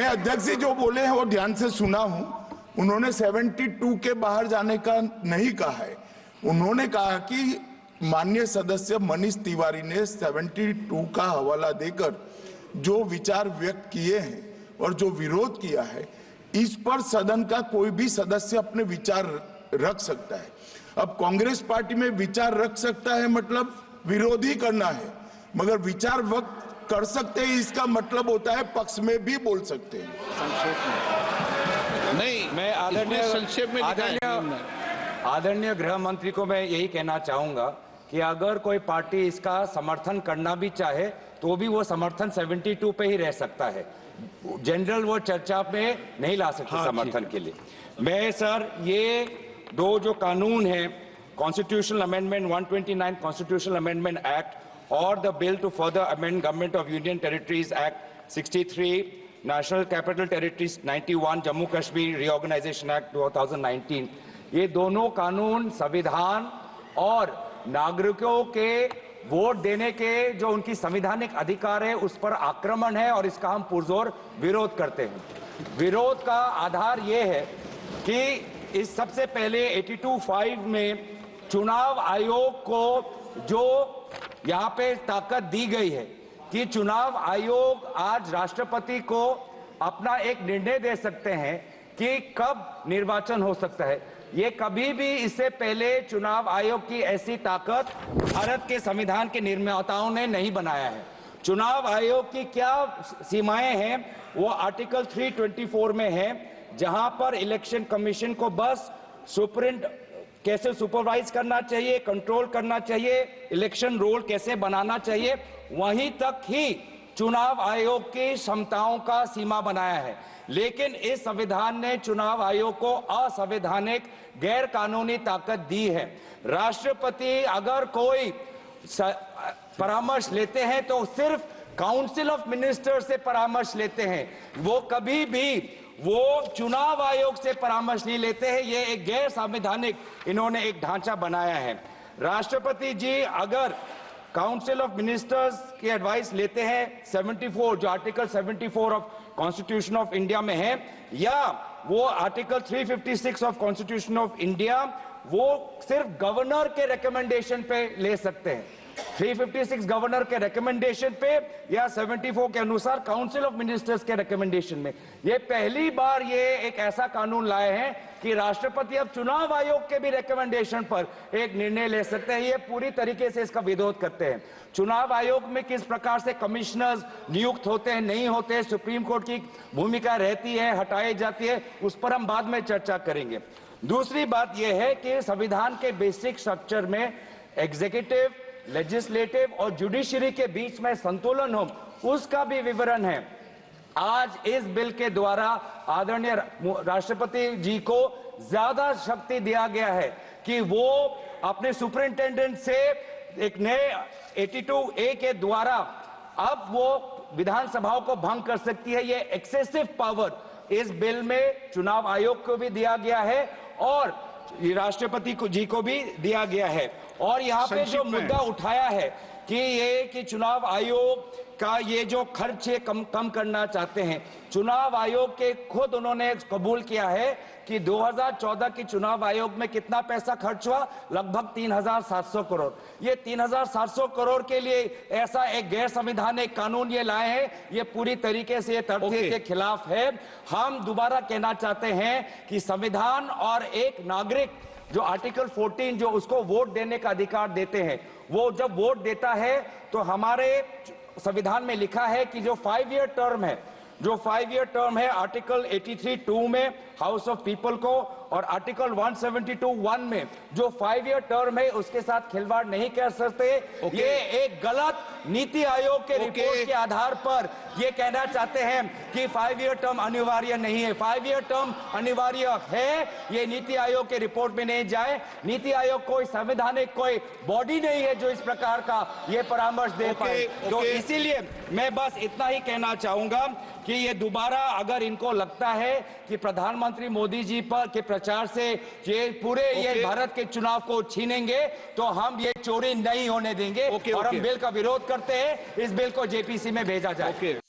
मैं अध्यक्ष जी जो बोले हैं वो ध्यान से सुना हूं। उन्होंने 72 के बाहर जाने का नहीं कहा है। उन्होंने कहा कि माननीय सदस्य मनीष तिवारी ने 72 का हवाला देकर जो विचार व्यक्त किए हैं और जो विरोध किया है, इस पर सदन का कोई भी सदस्य अपने विचार रख सकता है। अब कांग्रेस पार्टी में विचार रख सकता है मतलब विरोध ही करना है, मगर विचार व्यक्त कर सकते हैं इसका मतलब होता है पक्ष में भी बोल सकते हैं। संक्षेप में नहीं, मैं आदरणीय गृह मंत्री को मैं यही कहना चाहूंगा कि अगर कोई पार्टी इसका समर्थन करना भी चाहे तो भी वो समर्थन 72 पे ही रह सकता है, जनरल वो चर्चा में नहीं ला सकते समर्थन के लिए। मैं सर ये दो जो कानून है, constitutional amendment 129 constitutional amendment act और the bill to further amend government of union territories act 63, national capital territories 91, Jammu Kashmir reorganisation act 2019, ये दोनों कानून संविधान और नागरिकों के वोट देने के जो उनकी संवैधानिक अधिकार है उस पर आक्रमण है और इसका हम पुरजोर विरोध करते हैं। विरोध का आधार ये है कि इस सबसे पहले 82(5) में चुनाव आयोग को जो यहाँ पे ताकत दी गई है कि चुनाव आयोग आज राष्ट्रपति को अपना एक निर्णय दे सकते हैं कि कब निर्वाचन हो सकता है। ये कभी भी इससे पहले चुनाव आयोग की ऐसी ताकत भारत के संविधान के निर्माताओं ने नहीं बनाया है। चुनाव आयोग की क्या सीमाएं हैं वो आर्टिकल 324 में है, जहां पर इलेक्शन कमीशन को बस कैसे सुपरवाइज करना चाहिए, कंट्रोल करना चाहिए, इलेक्शन रोल कैसे बनाना चाहिए, वहीं तक ही चुनाव आयोग की क्षमताओं का सीमा बनाया है। लेकिन इस संविधान ने चुनाव आयोग को असंवैधानिक गैर कानूनी ताकत दी है। राष्ट्रपति अगर कोई परामर्श लेते हैं तो सिर्फ काउंसिल ऑफ मिनिस्टर से परामर्श लेते हैं, वो कभी भी वो चुनाव आयोग से परामर्श नहीं लेते हैं। ये एक गैर संवैधानिक इन्होंने एक ढांचा बनाया है। राष्ट्रपति जी अगर काउंसिल ऑफ मिनिस्टर्स की एडवाइस लेते हैं 74 जो article 74 of constitution of India में है, या वो article 356 of constitution of India, वो सिर्फ गवर्नर के रिकमेंडेशन पे ले सकते हैं। 356 गवर्नर के रिकमेंडेशन पे या 74 के अनुसार काउंसिल ऑफ मिनिस्टर्स के रिकमेंडेशन में। ये पहली बार ये एक ऐसा कानून लाए हैं कि राष्ट्रपति अब चुनाव आयोग के भी रिकमेंडेशन पर एक निर्णय ले सकते हैं। ये पूरी तरीके से इसका विरोध करते हैं। चुनाव आयोग में किस प्रकार से कमिश्नर्स नियुक्त होते हैं, नहीं होते, सुप्रीम कोर्ट की भूमिका रहती है, हटाई जाती है, उस पर हम बाद में चर्चा करेंगे। दूसरी बात यह है कि संविधान के बेसिक स्ट्रक्चर में एग्जीक्यूटिव, लेजिस्लेटिव और जुडिशरी के बीच में संतुलन हो, उसका भी विवरण है। आज इस बिल के द्वारा आदरणीय राष्ट्रपति जी को ज्यादा शक्ति दिया गया है कि वो अपने सुपरिंटेंडेंट से एक नए 82A के द्वारा अब वो विधानसभाओं को भंग कर सकती है। ये एक्सेसिव पावर इस बिल में चुनाव आयोग को भी दिया गया है और राष्ट्रपति जी को भी दिया गया है। और यहाँ पे जो मुद्दा उठाया है कि ये कि चुनाव आयोग का ये जो खर्च है कम करना चाहते हैं, चुनाव आयोग के खुद उन्होंने कबूल किया है कि 2014 की चुनाव आयोग में कितना पैसा खर्च हुआ, लगभग 3700 करोड़। ये 3700 करोड़ के लिए ऐसा एक गैर संवैधानिक कानून ये लाए हैं, ये पूरी तरीके से तथ्य के खिलाफ है। हम दोबारा कहना चाहते हैं कि संविधान और एक नागरिक जो आर्टिकल 14 जो उसको वोट देने का अधिकार देते हैं, वो जब वोट देता है तो हमारे संविधान में लिखा है कि जो 5 ईयर टर्म है, जो 5 ईयर टर्म है आर्टिकल 83(2) में हाउस ऑफ पीपल को और आर्टिकल 172(1) में जो 5 ईयर टर्म है उसके साथ खिलवाड़ नहीं कर सकते। ये एक गलत नीति आयोग के रिपोर्ट के आधार पर ये कहना चाहते हैं कि 5 ईयर टर्म अनिवार्य नहीं है। 5 ईयर टर्म अनिवार्य है, ये नीति आयोग के रिपोर्ट में नहीं जाए। नीति आयोग कोई संवैधानिक कोई बॉडी नहीं है जो इस प्रकार का ये परामर्श दे पाए। तो इसीलिए मैं बस इतना ही कहना चाहूंगा कि ये दोबारा अगर इनको लगता है कि प्रधानमंत्री मोदी जी पर के प्रचार से ये पूरे ये भारत के चुनाव को छीनेंगे, तो हम ये चोरी नहीं होने देंगे और हम बिल का विरोध करते हैं। इस बिल को जेपीसी में भेजा जाए।